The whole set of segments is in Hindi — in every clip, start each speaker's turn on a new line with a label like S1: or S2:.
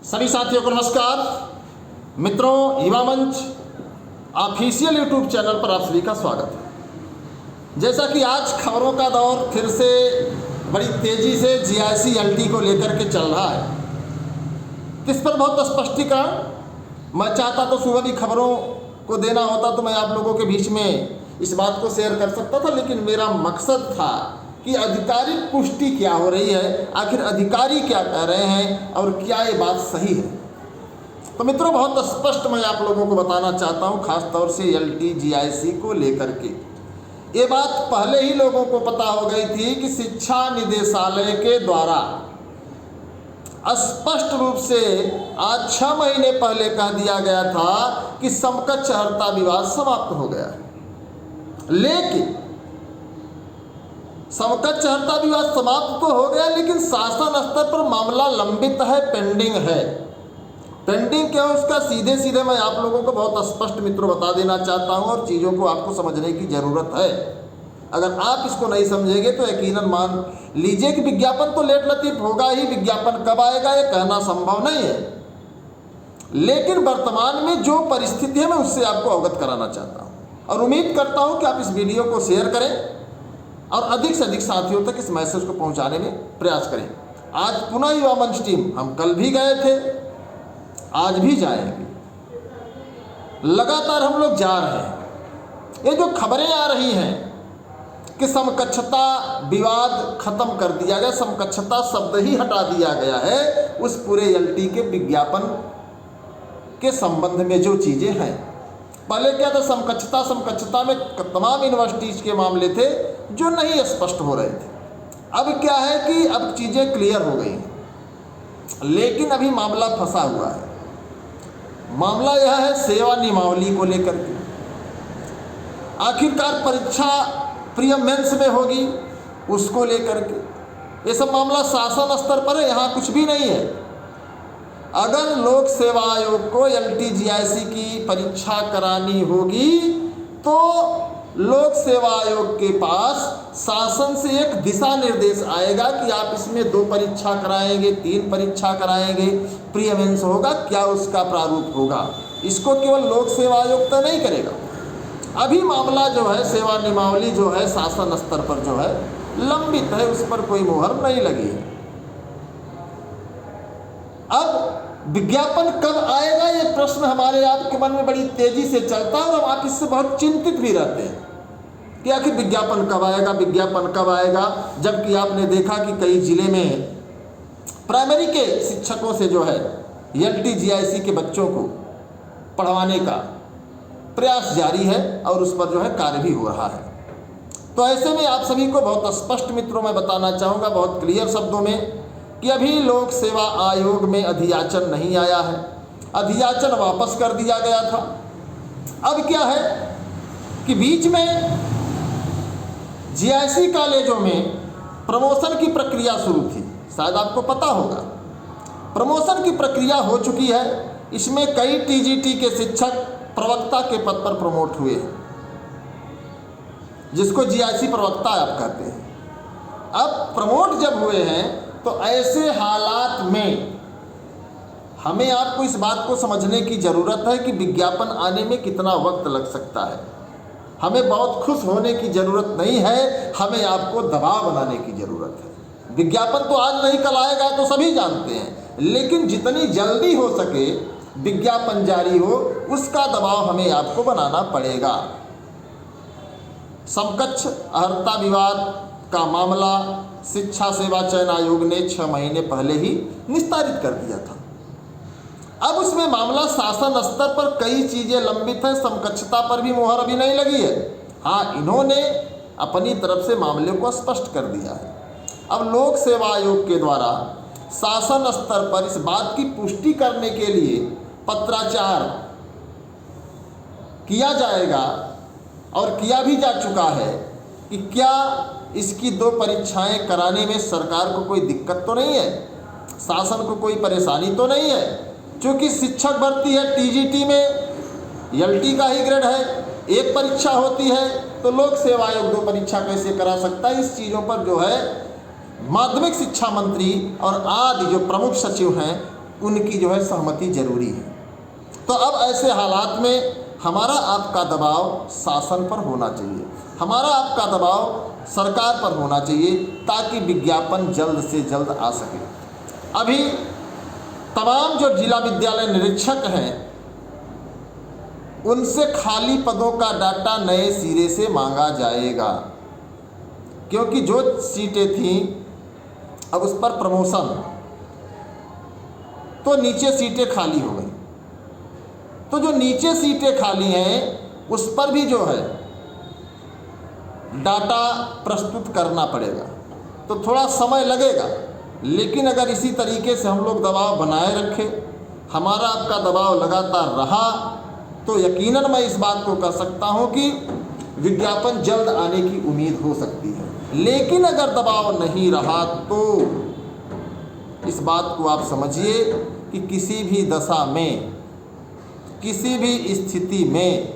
S1: सभी साथियों को नमस्कार। मित्रों, युवा मंच ऑफिशियल यूट्यूब चैनल पर आप सभी का स्वागत है। जैसा कि आज खबरों का दौर फिर से बड़ी तेजी से GIC-LT को लेकर के चल रहा है, इस पर बहुत स्पष्टीकरण मैं चाहता तो सुबह भी खबरों को देना होता तो मैं आप लोगों के बीच में इस बात को शेयर कर सकता था, लेकिन मेरा मकसद था कि आधिकारिक पुष्टि क्या हो रही है, आखिर अधिकारी क्या कह रहे हैं और क्या ये बात सही है। तो मित्रों, बहुत स्पष्ट मैं आप लोगों को बताना चाहता हूं, खास तौर से LT GIC को लेकर के। ये बात पहले ही लोगों को पता हो गई थी कि शिक्षा निदेशालय के द्वारा स्पष्ट रूप से आज 6 महीने पहले कह दिया गया था कि समकक्ष अर्हता विवाद समाप्त हो गया है। लेकिन समकक्ष अर्हता विवाद समाप्त तो हो गया, लेकिन शासन स्तर पर मामला लंबित है, पेंडिंग है। पेंडिंग क्या है उसका सीधे सीधे मैं आप लोगों को बहुत स्पष्ट मित्रों बता देना चाहता हूं और चीज़ों को आपको समझने की ज़रूरत है। अगर आप इसको नहीं समझेंगे तो यकीनन मान लीजिए कि विज्ञापन तो लेट लतीफ होगा ही, विज्ञापन कब आएगा ये कहना संभव नहीं है। लेकिन वर्तमान में जो परिस्थिति है मैं उससे आपको अवगत कराना चाहता हूँ और उम्मीद करता हूँ कि आप इस वीडियो को शेयर करें और अधिक से अधिक साथियों तक इस मैसेज को पहुँचाने में प्रयास करें। आज पुनः युवा मंच टीम, हम कल भी गए थे, आज भी जाएंगे, लगातार हम लोग जा रहे हैं। ये जो खबरें आ रही हैं कि समकक्षता विवाद खत्म कर दिया गया, समकक्षता शब्द ही हटा दिया गया है, उस पूरे LT के विज्ञापन के संबंध में जो चीज़ें हैं। पहले क्या था, समकक्षता में तमाम यूनिवर्सिटीज़ के मामले थे जो नहीं स्पष्ट हो रहे थे। अब क्या है कि अब चीज़ें क्लियर हो गई हैं, लेकिन अभी मामला फंसा हुआ है। मामला यह है सेवा नियमावली को लेकर के। आखिरकार परीक्षा प्री मेंस में होगी, उसको लेकर के ये सब मामला शासन स्तर पर है, यहाँ कुछ भी नहीं है। अगर लोक सेवा आयोग को LT GIC की परीक्षा करानी होगी तो लोक सेवा आयोग के पास शासन से एक दिशा निर्देश आएगा कि आप इसमें 2 परीक्षा कराएंगे, 3 परीक्षा कराएंगे, प्री मेंस होगा, क्या उसका प्रारूप होगा। इसको केवल लोक सेवा आयोग तो नहीं करेगा। अभी मामला जो है सेवा नियमावली जो है शासन स्तर पर जो है लंबित है, उस पर कोई मुहर नहीं लगी है। अब विज्ञापन कब आएगा ये प्रश्न हमारे आपके मन में बड़ी तेजी से चलता है और आप इससे बहुत चिंतित भी रहते हैं कि आखिर विज्ञापन कब आएगा, विज्ञापन कब आएगा। जबकि आपने देखा कि कई जिले में प्राइमरी के शिक्षकों से जो है LT GIC के बच्चों को पढ़वाने का प्रयास जारी है और उस पर जो है कार्य भी हो रहा है। तो ऐसे में आप सभी को बहुत स्पष्ट मित्रों मैं बताना चाहूँगा, बहुत क्लियर शब्दों में, कि अभी लोक सेवा आयोग में अधियाचन नहीं आया है, अधियाचन वापस कर दिया गया था। अब क्या है कि बीच में GIC कॉलेजों में प्रमोशन की प्रक्रिया शुरू थी, शायद आपको पता होगा। प्रमोशन की प्रक्रिया हो चुकी है, इसमें कई TGT के शिक्षक प्रवक्ता के पद पर प्रमोट हुए हैं, जिसको GIC प्रवक्ता आप कहते हैं। अब प्रमोट जब हुए हैं तो ऐसे हालात में हमें आपको इस बात को समझने की ज़रूरत है कि विज्ञापन आने में कितना वक्त लग सकता है। हमें बहुत खुश होने की ज़रूरत नहीं है, हमें आपको दबाव बनाने की ज़रूरत है। विज्ञापन तो आज नहीं कल आएगा तो सभी जानते हैं, लेकिन जितनी जल्दी हो सके विज्ञापन जारी हो उसका दबाव हमें आपको बनाना पड़ेगा। समकक्ष अर्हता विवाद का मामला शिक्षा सेवा चयन आयोग ने 6 महीने पहले ही निस्तारित कर दिया था। अब उसमें मामला शासन स्तर पर कई चीज़ें लंबित हैं, समकक्षता पर भी मुहर अभी नहीं लगी है। हाँ, इन्होंने अपनी तरफ से मामले को स्पष्ट कर दिया है। अब लोक सेवा आयोग के द्वारा शासन स्तर पर इस बात की पुष्टि करने के लिए पत्राचार किया जाएगा और किया भी जा चुका है कि क्या इसकी 2 परीक्षाएं कराने में सरकार को कोई दिक्कत तो नहीं है, शासन को कोई परेशानी तो नहीं है। क्योंकि शिक्षक भर्ती है TGT में LT का ही ग्रेड है, 1 परीक्षा होती है, तो लोक सेवा आयोग 2 परीक्षा कैसे करा सकता है। इस चीज़ों पर जो है माध्यमिक शिक्षा मंत्री और आदि जो प्रमुख सचिव हैं उनकी जो है सहमति जरूरी है। तो अब ऐसे हालात में हमारा आपका दबाव शासन पर होना चाहिए, हमारा आपका दबाव सरकार पर होना चाहिए, ताकि विज्ञापन जल्द से जल्द आ सके। अभी तमाम जो जिला विद्यालय निरीक्षक हैं उनसे खाली पदों का डाटा नए सिरे से मांगा जाएगा, क्योंकि जो सीटें थीं अब उस पर प्रमोशन, तो नीचे सीटें खाली हो गई। तो जो नीचे सीटें खाली हैं उस पर भी जो है डाटा प्रस्तुत करना पड़ेगा, तो थोड़ा समय लगेगा। लेकिन अगर इसी तरीके से हम लोग दबाव बनाए रखें, हमारा आपका दबाव लगातार रहा, तो यकीनन मैं इस बात को कह सकता हूं कि विज्ञापन जल्द आने की उम्मीद हो सकती है। लेकिन अगर दबाव नहीं रहा तो इस बात को आप समझिए कि किसी भी दशा में, किसी भी स्थिति में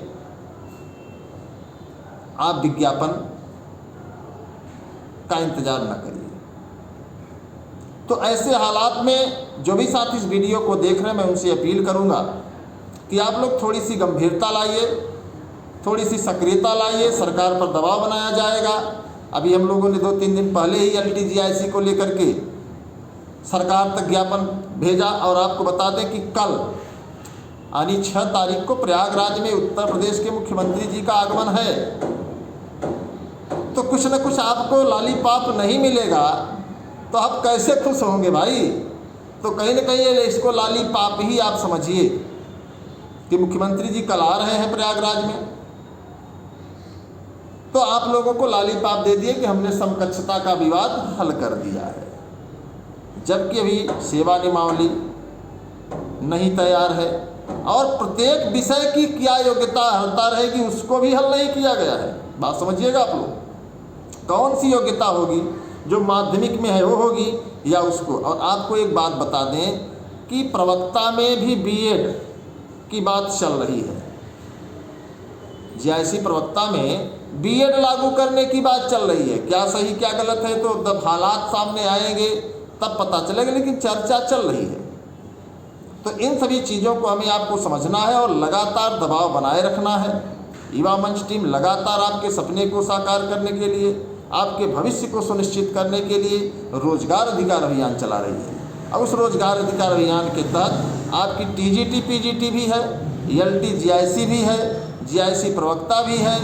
S1: आप विज्ञापन का इंतजार न करिए। तो ऐसे हालात में जो भी साथी इस वीडियो को देख रहे हैं, मैं उनसे अपील करूंगा कि आप लोग थोड़ी सी गंभीरता लाइए, थोड़ी सी सक्रियता लाइए। सरकार पर दबाव बनाया जाएगा। अभी हम लोगों ने 2-3 दिन पहले ही LTGIC को लेकर के सरकार तक ज्ञापन भेजा, और आपको बता दें कि कल यानी 6 तारीख को प्रयागराज में उत्तर प्रदेश के मुख्यमंत्री जी का आगमन है। तो कुछ न कुछ आपको लॉलीपॉप नहीं मिलेगा तो आप कैसे खुश होंगे भाई? तो कहीं न कहीं इसको लॉलीपॉप ही आप समझिए कि मुख्यमंत्री जी कल आ रहे हैं प्रयागराज में, तो आप लोगों को लॉलीपॉप दे दिए कि हमने समकक्षता का विवाद हल कर दिया है, जबकि अभी सेवा नियमावली नहीं तैयार है और प्रत्येक विषय की क्या योग्यता अर्हता रहेगी उसको भी हल नहीं किया गया है। बात समझिएगा आप लोग, कौन सी योग्यता होगी? जो माध्यमिक में है वो होगी या उसको? और आपको एक बात बता दें कि प्रवक्ता में भी BEd की बात चल रही है। GIC प्रवक्ता में BEd लागू करने की बात चल रही है। क्या सही क्या गलत है तो जब हालात सामने आएंगे तब पता चलेगा, लेकिन चर्चा चल रही है। तो इन सभी चीज़ों को हमें आपको समझना है और लगातार दबाव बनाए रखना है। युवा मंच टीम लगातार आपके सपने को साकार करने के लिए, आपके भविष्य को सुनिश्चित करने के लिए रोजगार अधिकार अभियान चला रही है। और उस रोजगार अधिकार अभियान के तहत आपकी TGT PGT भी है, LTGIC भी है, GIC प्रवक्ता भी है,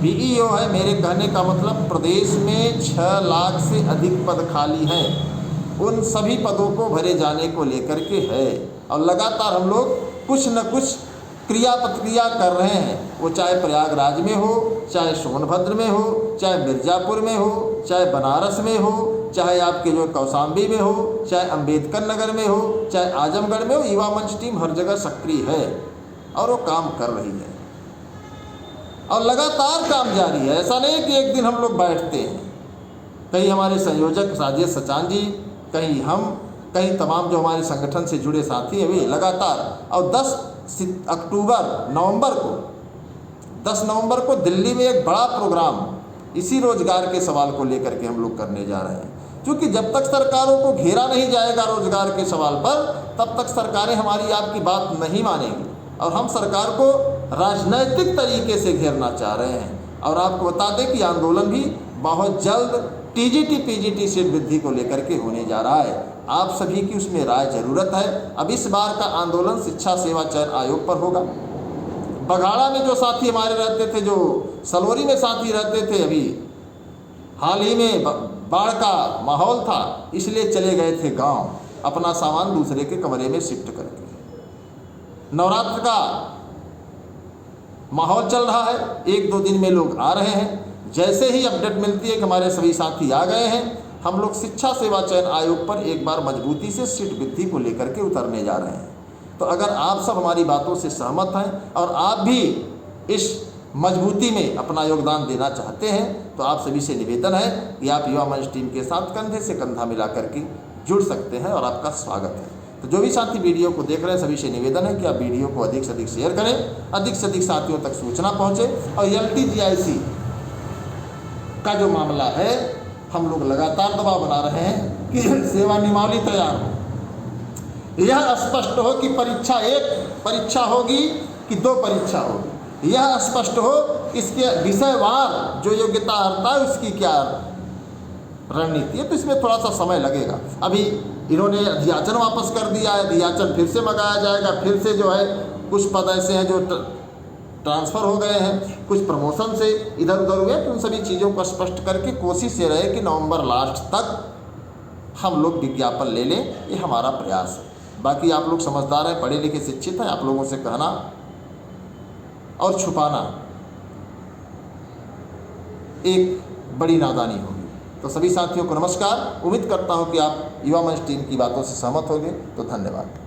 S1: BEO है। मेरे कहने का मतलब प्रदेश में 6 लाख से अधिक पद खाली हैं, उन सभी पदों को भरे जाने को लेकर के है। और लगातार हम लोग कुछ न कुछ क्रिया प्रतिक्रिया कर रहे हैं, वो चाहे प्रयागराज में हो, चाहे सोनभद्र में हो, चाहे मिर्ज़ापुर में हो, चाहे बनारस में हो, चाहे आपके जो कौशाम्बी में हो, चाहे अंबेडकर नगर में हो, चाहे आजमगढ़ में हो। युवा मंच टीम हर जगह सक्रिय है और वो काम कर रही है और लगातार काम जारी है। ऐसा नहीं कि एक दिन हम लोग बैठते हैं। कहीं हमारे संयोजक राजेश सचान जी, कहीं हम, कहीं तमाम जो हमारे संगठन से जुड़े साथी हैं वे लगातार। और 10 नवंबर को दिल्ली में एक बड़ा प्रोग्राम इसी रोजगार के सवाल को लेकर के हम लोग करने जा रहे हैं। क्योंकि जब तक सरकारों को घेरा नहीं जाएगा रोजगार के सवाल पर, तब तक सरकारें हमारी आपकी बात नहीं मानेंगी। और हम सरकार को राजनैतिक तरीके से घेरना चाह रहे हैं। और आपको बता दें कि आंदोलन भी बहुत जल्द TGT PGT सीट वृद्धि को लेकर के होने जा रहा है। आप सभी की उसमें राय जरूरत है। अब इस बार का आंदोलन शिक्षा सेवा चयन आयोग पर होगा। बघाड़ा में जो साथी हमारे रहते थे, जो सलोरी में साथी रहते थे, अभी हाल ही में बाढ़ का माहौल था, इसलिए चले गए थे गांव, अपना सामान दूसरे के कमरे में शिफ्ट करके। नवरात्र का माहौल चल रहा है, 1-2 दिन में लोग आ रहे हैं। जैसे ही अपडेट मिलती है कि हमारे सभी साथी आ गए हैं, हम लोग शिक्षा सेवा चयन आयोग पर एक बार मजबूती से सीट वृद्धि को लेकर के उतरने जा रहे हैं। तो अगर आप सब हमारी बातों से सहमत हैं और आप भी इस मजबूती में अपना योगदान देना चाहते हैं, तो आप सभी से निवेदन है कि आप युवा मंच टीम के साथ कंधे से कंधा मिला करके जुड़ सकते हैं और आपका स्वागत है। तो जो भी साथी वीडियो को देख रहे हैं सभी से निवेदन है कि आप वीडियो को अधिक से अधिक शेयर करें, अधिक से अधिक साथियों तक सूचना पहुँचे। और LTGIC का जो मामला है, हम लोग लगातार दबाव बना रहे हैं कि सेवा नियमावली तैयार हो। यह स्पष्ट हो कि परीक्षा एक परीक्षा होगी कि 2 परीक्षा होगी, यह स्पष्ट हो इसके विषयवार जो योग्यता अर्हता है उसकी क्या रणनीति है। तो इसमें थोड़ा सा समय लगेगा। अभी इन्होंने अध्याचन वापस कर दिया है, अध्याचन फिर से मंगाया जाएगा, फिर से जो है कुछ पद ऐसे हैं जो ट्रांसफ़र हो गए हैं, कुछ प्रमोशन से इधर उधर हुए। तो उन सभी चीज़ों को स्पष्ट करके कोशिश ये रहे कि नवंबर लास्ट तक हम लोग विज्ञापन ले लें, ये हमारा प्रयास है। बाकी आप लोग समझदार हैं, पढ़े लिखे शिक्षित हैं, आप लोगों से कहना और छुपाना एक बड़ी नादानी होगी। तो सभी साथियों को नमस्कार। उम्मीद करता हूं कि आप युवा मंच टीम की बातों से सहमत होंगे। तो धन्यवाद।